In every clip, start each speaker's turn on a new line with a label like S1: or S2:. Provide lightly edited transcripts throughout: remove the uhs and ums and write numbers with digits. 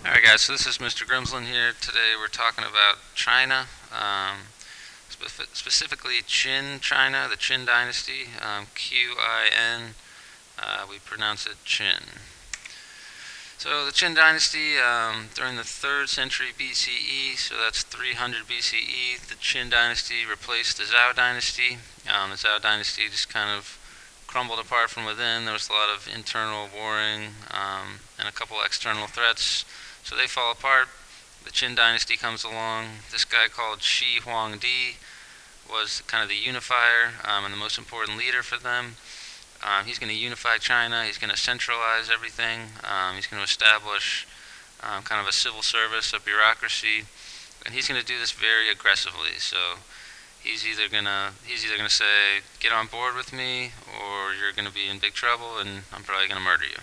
S1: Alright guys, so this is Mr. Grimslin here. Today we're talking about China, specifically Qin China, the Qin Dynasty, Qin, we pronounce it Qin. So the Qin Dynasty, during the 3rd century BCE, so that's 300 BCE, the Qin Dynasty replaced the Zhou Dynasty. The Zhou Dynasty just kind of crumbled apart from within. There was a lot of internal warring and a couple external threats. So they fall apart. The Qin dynasty comes along. This guy called Shi Huangdi was kind of the unifier and the most important leader for them. He's going to unify China. He's going to centralize everything. He's going to establish kind of a civil service, a bureaucracy, and he's going to do this very aggressively. So he's either gonna say, get on board with me, or you're going to be in big trouble, and I'm probably going to murder you.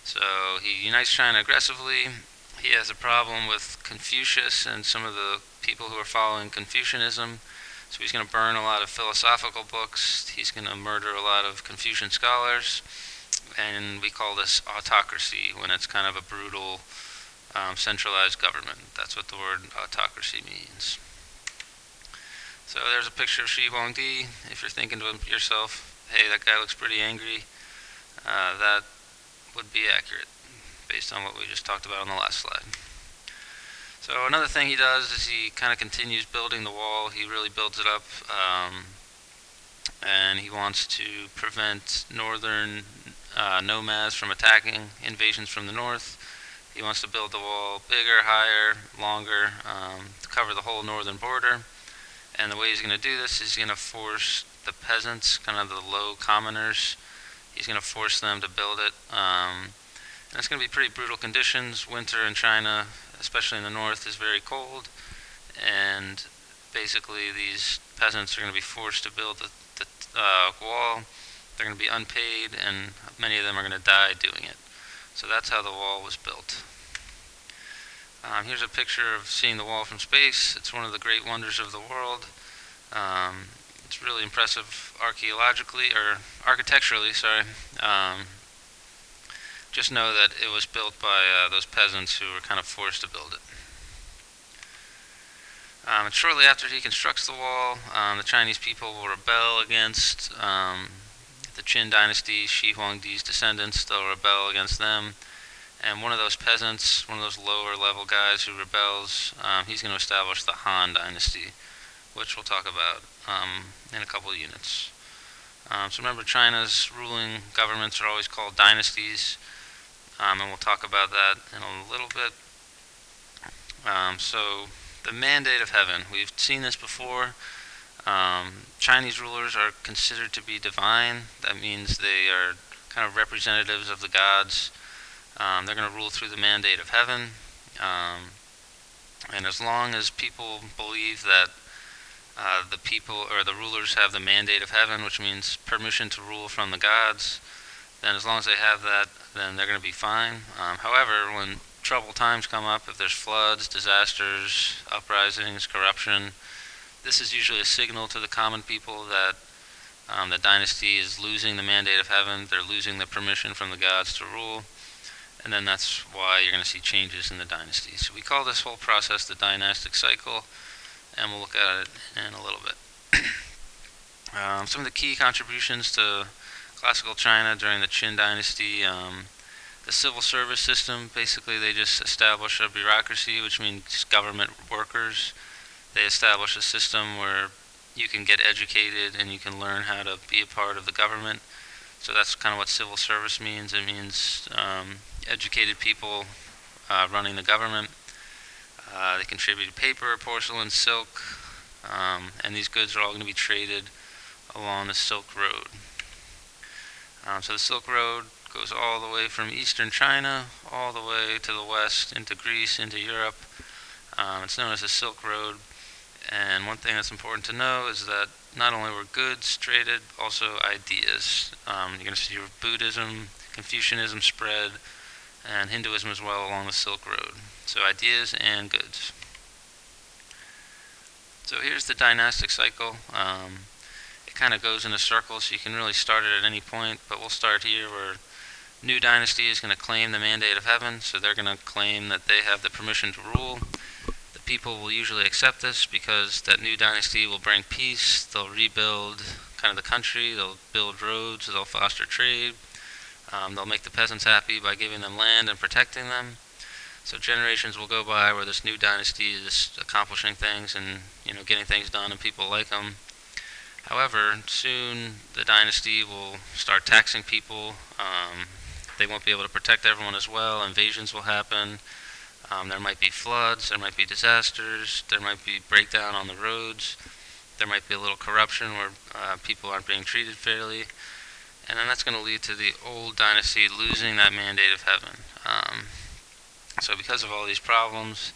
S1: So he unites China aggressively. He has a problem with Confucius and some of the people who are following Confucianism. So he's going to burn a lot of philosophical books. He's going to murder a lot of Confucian scholars. And we call this autocracy when it's kind of a brutal, centralized government. That's what the word autocracy means. So there's a picture of Shi Huangdi. If you're thinking to yourself, hey, that guy looks pretty angry, that would be accurate based on what we just talked about on the last slide. So another thing he does is he kind of continues building the wall. He really builds it up, and he wants to prevent northern nomads from attacking invasions from the north. He wants to build the wall bigger, higher, longer, to cover the whole northern border. And the way he's going to do this is he's going to force the peasants, kind of the low commoners, he's going to force them to build it. And it's going to be pretty brutal conditions. Winter in China, especially in the north, is very cold. And basically these peasants are going to be forced to build the wall. They're going to be unpaid, and many of them are going to die doing it. So that's how the wall was built. Here's a picture of seeing the wall from space. It's one of the great wonders of the world. It's really impressive architecturally. Just know that it was built by those peasants who were kind of forced to build it. And shortly after he constructs the wall, the Chinese people will rebel against the Qin dynasty, Shi Huangdi's descendants. They'll rebel against them. And one of those peasants, one of those lower level guys who rebels, he's going to establish the Han dynasty, which we'll talk about in a couple of units. So remember, China's ruling governments are always called dynasties, and we'll talk about that in a little bit. So the mandate of heaven, we've seen this before. Chinese rulers are considered to be divine. That means they are kind of representatives of the gods. They're going to rule through the mandate of heaven. And as long as people believe that the people or the rulers have the mandate of heaven, which means permission to rule from the gods, then as long as they have that, then they're going to be fine. However, when troubled times come up, if there's floods, disasters, uprisings, corruption, this is usually a signal to the common people that the dynasty is losing the mandate of heaven. They're losing the permission from the gods to rule. And then that's why you're going to see changes in the dynasty. So we call this whole process the dynastic cycle, and we'll look at it in a little bit. Some of the key contributions to classical China during the Qin dynasty, the civil service system. Basically, they just establish a bureaucracy, which means government workers. They establish a system where you can get educated and you can learn how to be a part of the government. So that's kind of what civil service means. It means educated people running the government. They contributed paper, porcelain, silk, and these goods are all going to be traded along the Silk Road. So the Silk Road goes all the way from eastern China all the way to the west, into Greece, into Europe. It's known as the Silk Road. And one thing that's important to know is that not only were goods traded, also ideas. You're going to see Buddhism, Confucianism spread, and Hinduism as well along the Silk Road. So ideas and goods. So here's the dynastic cycle. It kind of goes in a circle, so you can really start it at any point, but we'll start here where new dynasty is going to claim the mandate of heaven, so they're going to claim that they have the permission to rule. The people will usually accept this because that new dynasty will bring peace. They'll rebuild kind of the country. They'll build roads. They'll foster trade. They'll make the peasants happy by giving them land and protecting them. So generations will go by where this new dynasty is accomplishing things and getting things done, and people like them. However, soon the dynasty will start taxing people. They won't be able to protect everyone as well. Invasions will happen. There might be floods. There might be disasters. There might be breakdown on the roads. There might be a little corruption where people aren't being treated fairly. And then that's going to lead to the old dynasty losing that mandate of heaven. So because of all these problems,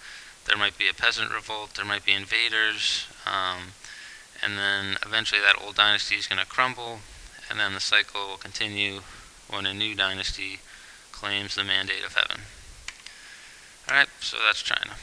S1: there might be a peasant revolt, there might be invaders, and then eventually that old dynasty is going to crumble, and then the cycle will continue when a new dynasty claims the mandate of heaven. Alright, so that's China.